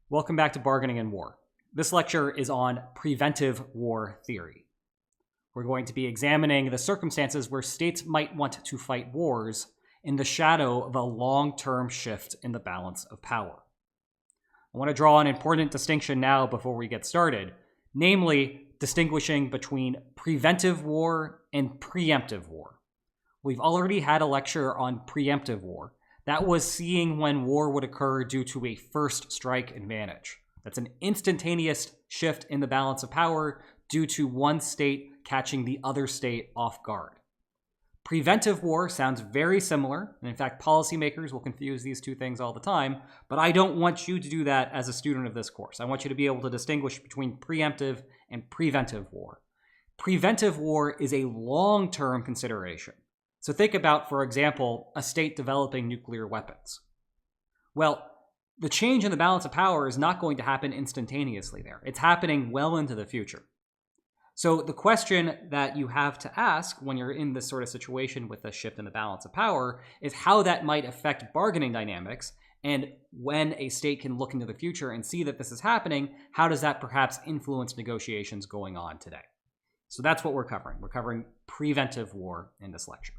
Welcome back to Bargaining and War. This lecture is on preventive war theory. We're going to be examining the circumstances where states might want to fight wars in the shadow of a long-term shift in the balance of power. I want to draw an important distinction now before we get started, namely distinguishing between preventive war and preemptive war. We've already had a lecture on preemptive war. That was seeing when war would occur due to a first strike advantage. That's an instantaneous shift in the balance of power due to one state catching the other state off guard. Preventive war sounds very similar, and in fact, policymakers will confuse these two things all the time, but I don't want you to do that as a student of this course. I want you to be able to distinguish between preemptive and preventive war. Preventive war is a long-term consideration. So think about, for example, a state developing nuclear weapons. Well, the change in the balance of power is not going to happen instantaneously there. It's happening well into the future. So the question that you have to ask when you're in this sort of situation with a shift in the balance of power is how that might affect bargaining dynamics, and when a state can look into the future and see that this is happening, how does that perhaps influence negotiations going on today? So that's what we're covering. We're covering preventive war in this lecture.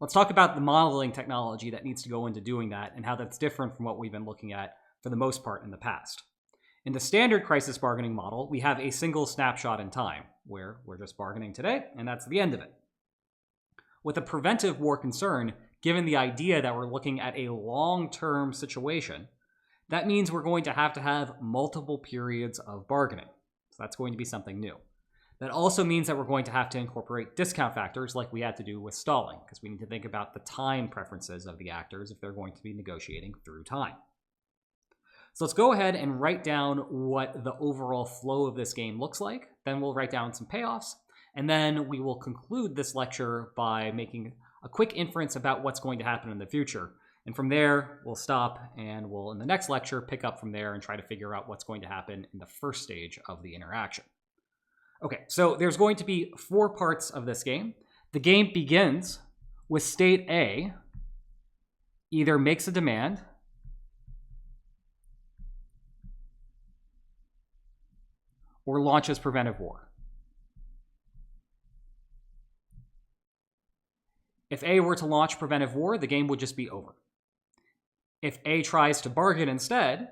Let's talk about the modeling technology that needs to go into doing that and how that's different from what we've been looking at for the most part in the past. In the standard crisis bargaining model, we have a single snapshot in time where we're just bargaining today and that's the end of it. With a preventive war concern, given the idea that we're looking at a long-term situation, that means we're going to have multiple periods of bargaining. So that's going to be something new. That also means that we're going to have to incorporate discount factors like we had to do with stalling, because we need to think about the time preferences of the actors if they're going to be negotiating through time. So let's go ahead and write down what the overall flow of this game looks like. Then we'll write down some payoffs, and then we will conclude this lecture by making a quick inference about what's going to happen in the future. And from there, we'll stop, and we'll, in the next lecture, pick up from there and try to figure out what's going to happen in the first stage of the interaction. Okay, so there's going to be 4 parts of this game. The game begins with state A either makes a demand or launches preventive war. If A were to launch preventive war, the game would just be over. If A tries to bargain instead,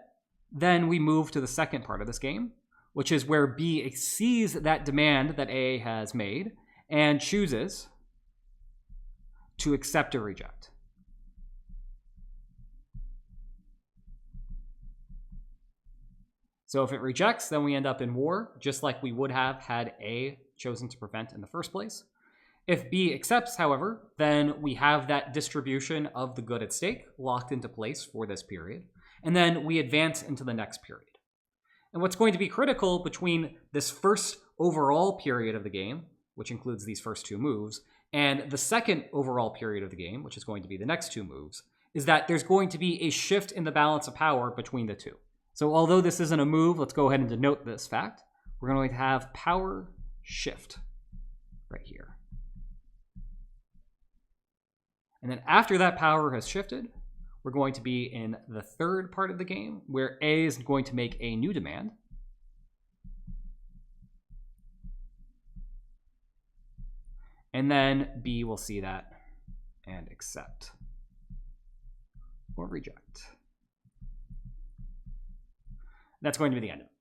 then we move to the second part of this game, which is where B sees that demand that A has made and chooses to accept or reject. So if it rejects, then we end up in war, just like we would have had A chosen to prevent in the first place. If B accepts, however, then we have that distribution of the good at stake locked into place for this period, and then we advance into the next period. And what's going to be critical between this first overall period of the game, which includes these first 2 moves, and the second overall period of the game, which is going to be the next 2 moves, is that there's going to be a shift in the balance of power between the two. So although this isn't a move, let's go ahead and denote this fact. We're going to have power shift right here. And then after that power has shifted, we're going to be in the third part of the game where A is going to make a new demand. And then B will see that and accept or reject. That's going to be the end of it.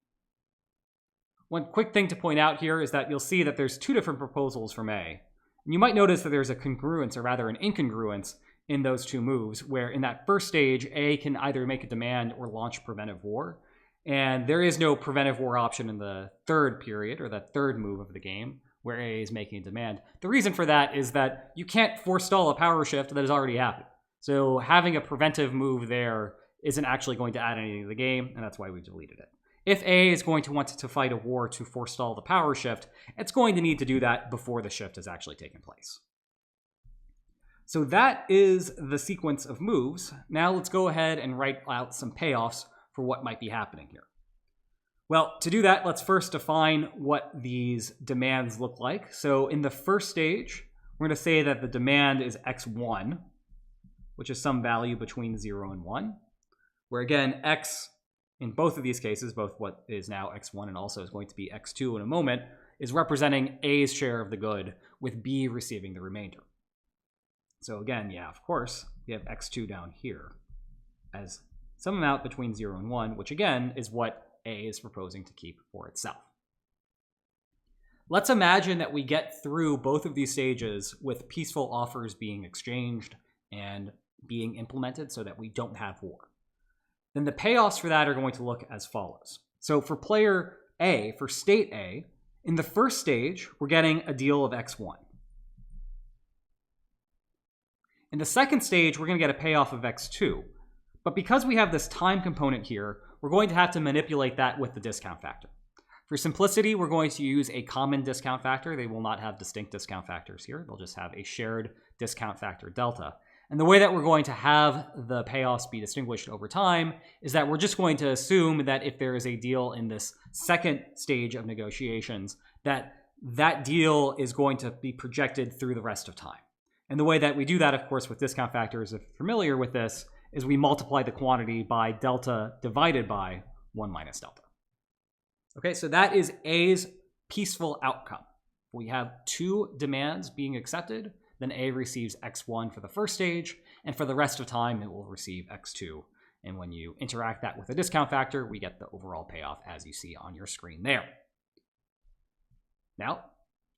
One quick thing to point out here is that you'll see that there's 2 different proposals from A. And you might notice that there's a congruence, or rather an incongruence, in those 2 moves, where in that first stage, A can either make a demand or launch preventive war. And there is no preventive war option in the third period, or the third move of the game, where A is making a demand. The reason for that is that you can't forestall a power shift that has already happened. So having a preventive move there isn't actually going to add anything to the game, and that's why we've deleted it. If A is going to want to fight a war to forestall the power shift, it's going to need to do that before the shift has actually taken place. So that is the sequence of moves. Now let's go ahead and write out some payoffs for what might be happening here. Well, to do that, let's first define what these demands look like. So in the first stage, we're going to say that the demand is x1, which is some value between 0 and 1, where again, x in both of these cases, both what is now x1 and also is going to be x2 in a moment, is representing A's share of the good, with B receiving the remainder. So again, yeah, of course, we have x2 down here as some amount between 0 and 1, which again is what A is proposing to keep for itself. Let's imagine that we get through both of these stages with peaceful offers being exchanged and being implemented so that we don't have war. Then the payoffs for that are going to look as follows. So for player A, for state A, in the first stage, we're getting a deal of x1. In the second stage, we're going to get a payoff of x2. But because we have this time component here, we're going to have to manipulate that with the discount factor. For simplicity, we're going to use a common discount factor. They will not have distinct discount factors here. They'll just have a shared discount factor delta. And the way that we're going to have the payoffs be distinguished over time is that we're just going to assume that if there is a deal in this second stage of negotiations, that that deal is going to be projected through the rest of time. And the way that we do that, of course, with discount factors, if you're familiar with this, is we multiply the quantity by delta divided by 1 minus delta. Okay, so that is A's peaceful outcome. We have two demands being accepted, then A receives x1 for the first stage, and for the rest of time, it will receive x2. And when you interact that with a discount factor, we get the overall payoff as you see on your screen there. Now,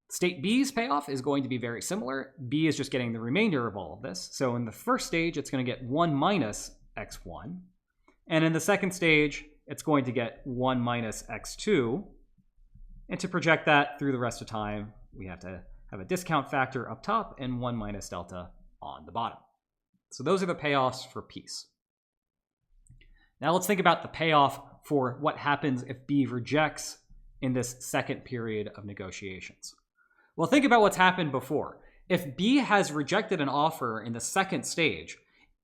state B's payoff is going to be very similar. B is just getting the remainder of all of this. So in the first stage, it's going to get 1 minus x1. And in the second stage, it's going to get 1 minus x2. And to project that through the rest of time, we have to have a discount factor up top and 1 minus delta on the bottom. So those are the payoffs for peace. Now let's think about the payoff for what happens if B rejects in this second period of negotiations. Well, think about what's happened before. If B has rejected an offer in the second stage,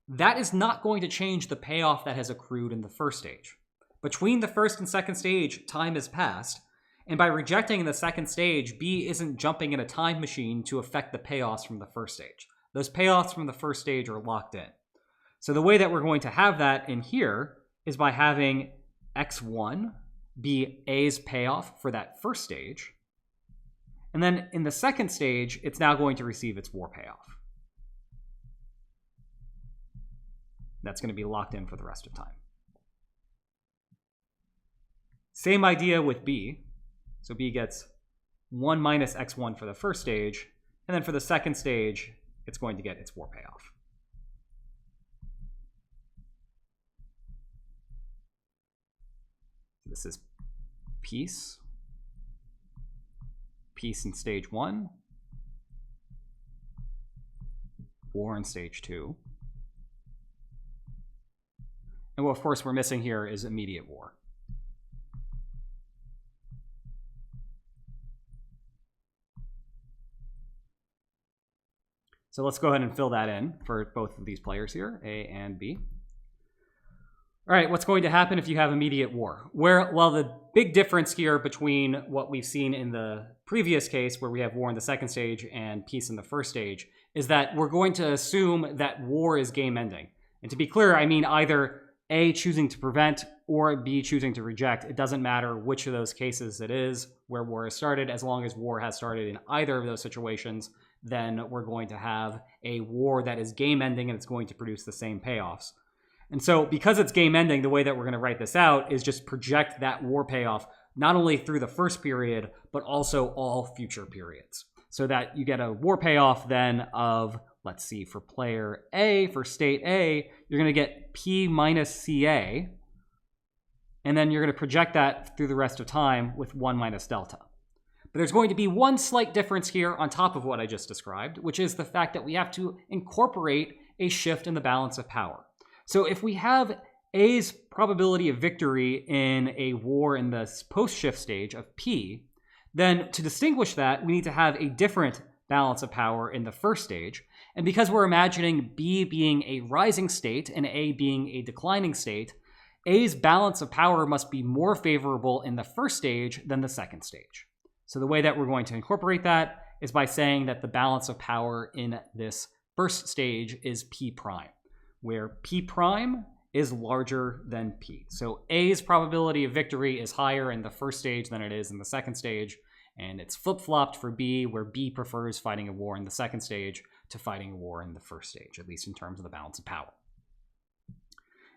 that is not going to change the payoff that has accrued in the first stage. Between the first and second stage, time has passed, and by rejecting in the second stage, B isn't jumping in a time machine to affect the payoffs from the first stage. Those payoffs from the first stage are locked in. So the way that we're going to have that in here is by having x1 be A's payoff for that first stage, and then in the second stage, it's now going to receive its war payoff. That's going to be locked in for the rest of time. Same idea with B. So B gets 1 minus x1 for the first stage, and then for the second stage, it's going to get its war payoff. This is peace. Peace in stage 1. War in stage 2. And what, of course, we're missing here is immediate war. So let's go ahead and fill that in for both of these players here, A and B. All right, what's going to happen if you have immediate war? Well, the big difference here between what we've seen in the previous case, where we have war in the second stage and peace in the first stage, is that we're going to assume that war is game ending. And to be clear, I mean either A choosing to prevent or B choosing to reject. It doesn't matter which of those cases it is where war has started. As long as war has started in either of those situations, then we're going to have a war that is game ending and it's going to produce the same payoffs. And so because it's game ending, the way that we're going to write this out is just project that war payoff not only through the first period, but also all future periods. So that you get a war payoff then of, let's see, for player A, for state A, you're going to get P minus CA. And then you're going to project that through the rest of time with 1 minus delta. But there's going to be one slight difference here on top of what I just described, which is the fact that we have to incorporate a shift in the balance of power. So if we have A's probability of victory in a war in the post-shift stage of P, then to distinguish that, we need to have a different balance of power in the first stage. And because we're imagining B being a rising state and A being a declining state, A's balance of power must be more favorable in the first stage than the second stage. So the way that we're going to incorporate that is by saying that the balance of power in this first stage is P prime, where P prime is larger than P. So A's probability of victory is higher in the first stage than it is in the second stage, and it's flip-flopped for B, where B prefers fighting a war in the second stage to fighting a war in the first stage, at least in terms of the balance of power.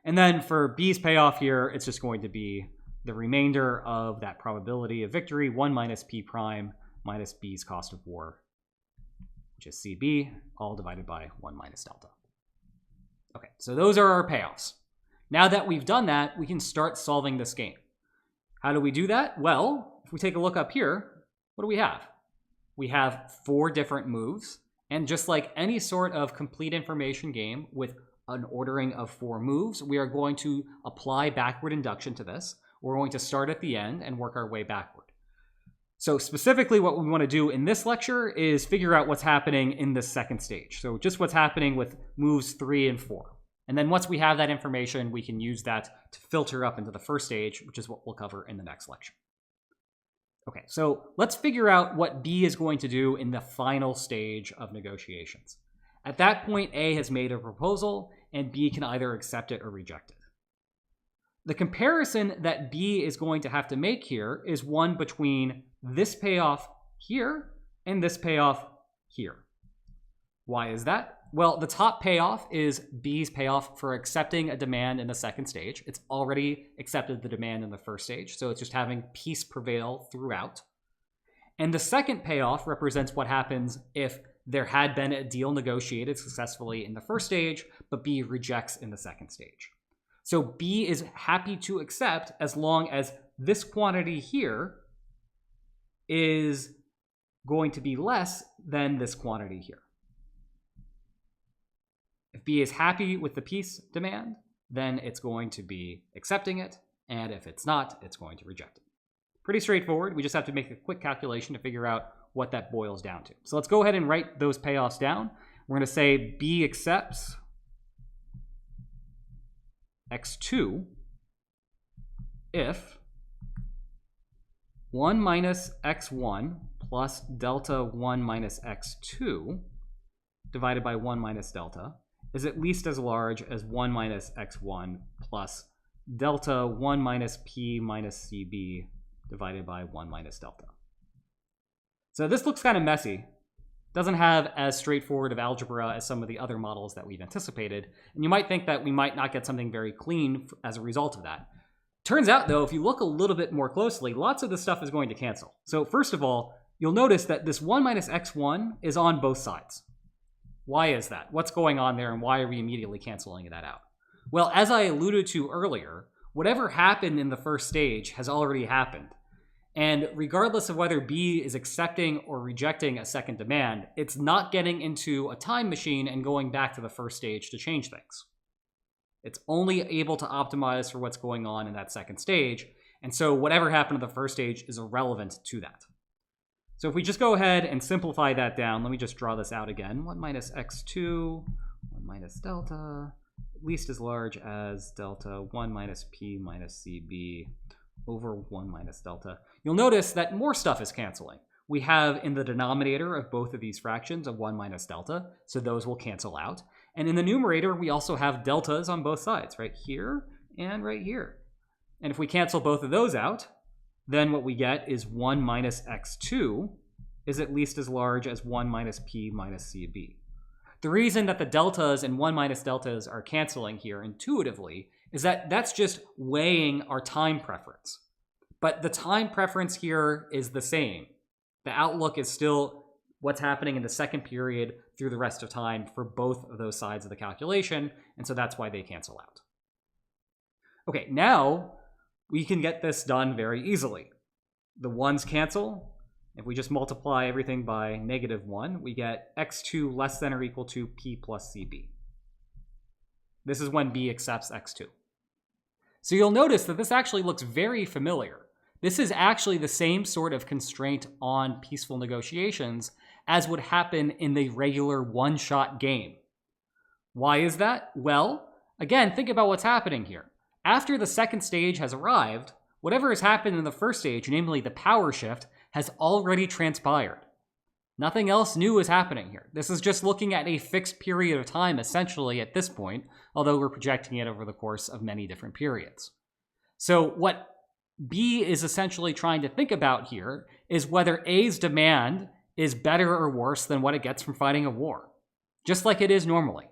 And then for B's payoff here, it's just going to be the remainder of that probability of victory, 1 minus P prime minus B's cost of war, which is CB, all divided by 1 minus delta. Okay, so those are our payoffs. Now that we've done that, we can start solving this game. How do we do that? Well, if we take a look up here, what do we have? We have 4 different moves, and just like any sort of complete information game with an ordering of 4 moves, we are going to apply backward induction to this. We're going to start at the end and work our way backward. So specifically what we want to do in this lecture is figure out what's happening in the second stage. So just what's happening with moves 3 and 4. And then once we have that information, we can use that to filter up into the first stage, which is what we'll cover in the next lecture. Okay, so let's figure out what B is going to do in the final stage of negotiations. At that point, A has made a proposal, and B can either accept it or reject it. The comparison that B is going to have to make here is one between this payoff here and this payoff here. Why is that? Well, the top payoff is B's payoff for accepting a demand in the second stage. It's already accepted the demand in the first stage, so it's just having peace prevail throughout. And the second payoff represents what happens if there had been a deal negotiated successfully in the first stage, but B rejects in the second stage. So B is happy to accept as long as this quantity here is going to be less than this quantity here. If B is happy with the peace demand, then it's going to be accepting it, and if it's not, it's going to reject it. Pretty straightforward. We just have to make a quick calculation to figure out what that boils down to. So let's go ahead and write those payoffs down. We're going to say B accepts x2 if 1 minus x1 plus delta 1 minus x2 divided by 1 minus delta is at least as large as 1 minus x1 plus delta 1 minus p minus cb divided by 1 minus delta. So this looks kind of messy. Doesn't have as straightforward of algebra as some of the other models that we've anticipated, and you might think that we might not get something very clean as a result of that. Turns out, though, if you look a little bit more closely, lots of this stuff is going to cancel. So first of all, you'll notice that this 1 minus x1 is on both sides. Why is that? What's going on there, and why are we immediately canceling that out? Well, as I alluded to earlier, whatever happened in the first stage has already happened. And regardless of whether B is accepting or rejecting a second demand, it's not getting into a time machine and going back to the first stage to change things. It's only able to optimize for what's going on in that second stage, and so whatever happened in the first stage is irrelevant to that. So if we just go ahead and simplify that down, let me just draw this out again. 1 minus x2, 1 minus delta, at least as large as delta 1 minus p minus cb over 1 minus delta. You'll notice that more stuff is canceling. We have in the denominator of both of these fractions a 1 minus delta, so those will cancel out. And in the numerator, we also have deltas on both sides, right here and right here. And if we cancel both of those out, then what we get is 1 minus x2 is at least as large as 1 minus p minus cb. The reason that the deltas and 1 minus deltas are canceling here intuitively is that that's just weighing our time preference. But the time preference here is the same. The outlook is still what's happening in the second period through the rest of time for both of those sides of the calculation, and so that's why they cancel out. Okay, now we can get this done very easily. The ones cancel. If we just multiply everything by -1, we get x2 less than or equal to p plus cb. This is when B accepts x2. So you'll notice that this actually looks very familiar. This is actually the same sort of constraint on peaceful negotiations as would happen in the regular one-shot game. Why is that? Well, again, think about what's happening here. After the second stage has arrived, whatever has happened in the first stage, namely the power shift, has already transpired. Nothing else new is happening here. This is just looking at a fixed period of time, essentially, at this point, although we're projecting it over the course of many different periods. So what B is essentially trying to think about here is whether A's demand is better or worse than what it gets from fighting a war, just like it is normally.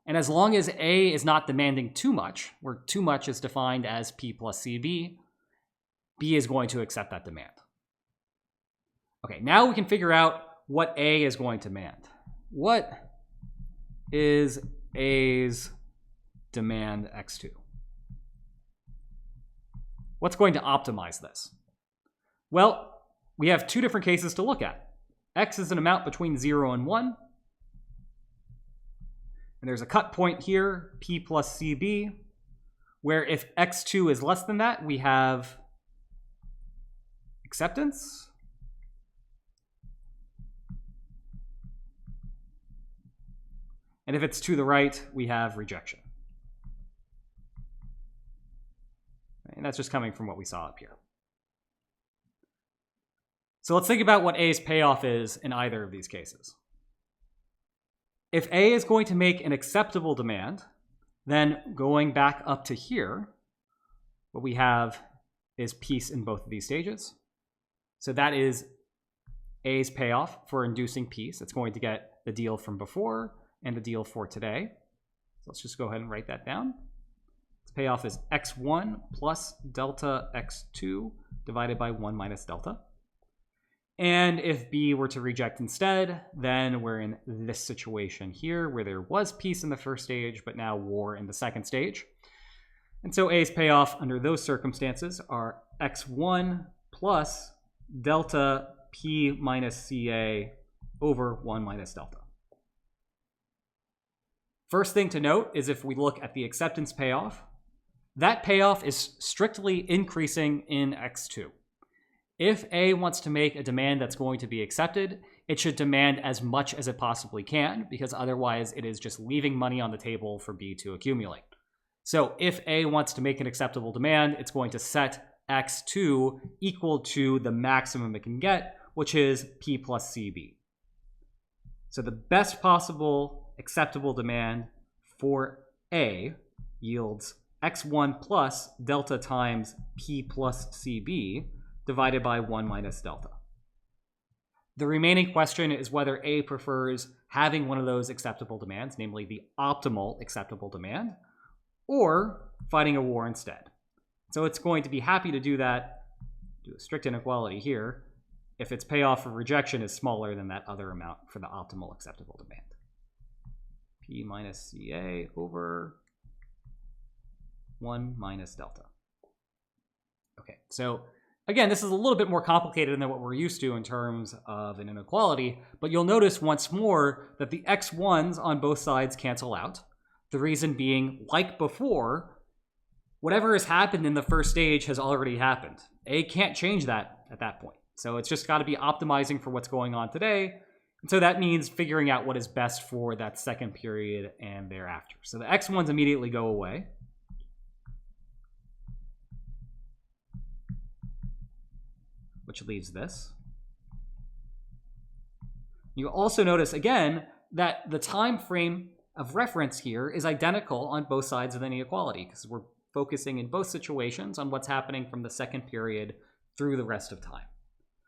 And as long as A is not demanding too much, where too much is defined as P plus CB, B is going to accept that demand. Okay, now we can figure out what A is going to demand. What is A's demand x2? What's going to optimize this? Well, we have two different cases to look at. X is an amount between 0 and 1. And there's a cut point here, P plus CB, where if x2 is less than that, we have acceptance. And if it's to the right, we have rejection. And that's just coming from what we saw up here. So let's think about what A's payoff is in either of these cases. If A is going to make an acceptable demand, then going back up to here, what we have is peace in both of these stages. So that is A's payoff for inducing peace. It's going to get the deal from before and the deal for today. So let's just go ahead and write that down. Its payoff is x1 plus delta x2 divided by 1 minus delta. And if B were to reject instead, then we're in this situation here where there was peace in the first stage, but now war in the second stage. And so A's payoff under those circumstances are x1 plus delta P minus CA over 1 minus delta. First thing to note is if we look at the acceptance payoff, that payoff is strictly increasing in x2. If A wants to make a demand that's going to be accepted, it should demand as much as it possibly can, because otherwise it is just leaving money on the table for B to accumulate. So if A wants to make an acceptable demand, it's going to set x2 equal to the maximum it can get, which is P plus CB. So the best possible acceptable demand for A yields x1 plus delta times P plus CB divided by 1 minus delta. The remaining question is whether A prefers having one of those acceptable demands, namely the optimal acceptable demand, or fighting a war instead. So it's going to be happy to do that, do a strict inequality here, if its payoff for rejection is smaller than that other amount for the optimal acceptable demand. P minus CA over 1 minus delta. Okay, so again, this is a little bit more complicated than what we're used to in terms of an inequality, but you'll notice once more that the x1s on both sides cancel out. The reason being, like before, whatever has happened in the first stage has already happened. A can't change that at that point. So it's just got to be optimizing for what's going on today. And so that means figuring out what is best for that second period and thereafter. So the x1s immediately go away. Which leaves this. You also notice again that the time frame of reference here is identical on both sides of the inequality, because we're focusing in both situations on what's happening from the second period through the rest of time.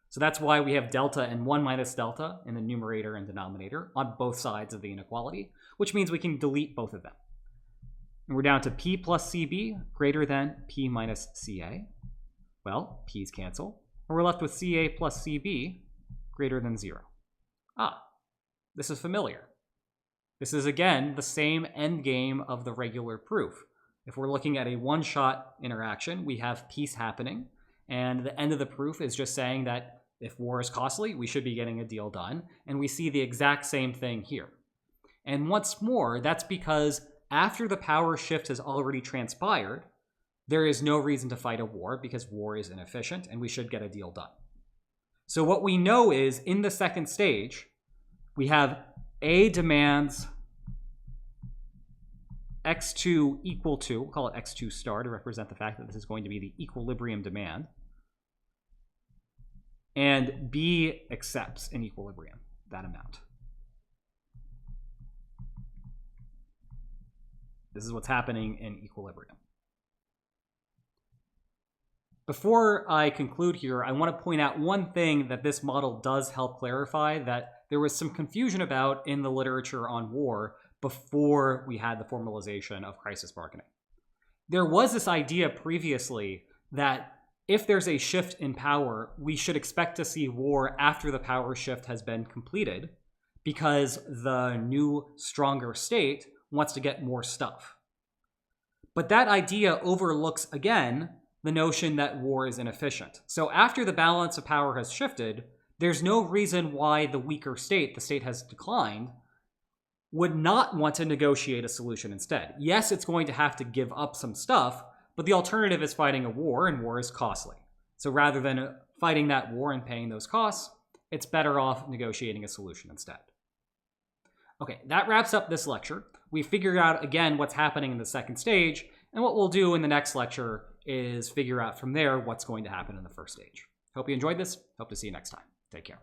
So that's why we have delta and 1 minus delta in the numerator and denominator on both sides of the inequality, which means we can delete both of them. And we're down to P plus CB greater than P minus CA. Well, P's cancel. And we're left with CA plus CB greater than 0. Ah, this is familiar. This is, again, the same endgame of the regular proof. If we're looking at a one-shot interaction, we have peace happening, and the end of the proof is just saying that if war is costly, we should be getting a deal done, and we see the exact same thing here. And once more, that's because after the power shift has already transpired, there is no reason to fight a war because war is inefficient and we should get a deal done. So what we know is in the second stage, we have A demands x2 equal to, we'll call it x2 star to represent the fact that this is going to be the equilibrium demand. and B accepts in equilibrium that amount. This is what's happening in equilibrium. Before I conclude here, I want to point out one thing that this model does help clarify that there was some confusion about in the literature on war before we had the formalization of crisis bargaining. There was this idea previously that if there's a shift in power, we should expect to see war after the power shift has been completed because the new, stronger state wants to get more stuff. But that idea overlooks, again, the notion that war is inefficient. So after the balance of power has shifted, there's no reason why the weaker state, the state has declined, would not want to negotiate a solution instead. Yes, it's going to have to give up some stuff, but the alternative is fighting a war, and war is costly. So rather than fighting that war and paying those costs, it's better off negotiating a solution instead. Okay, that wraps up this lecture. We figured out, again, what's happening in the second stage, and what we'll do in the next lecture is figure out from there what's going to happen in the first stage. Hope you enjoyed this. Hope to see you next time. Take care.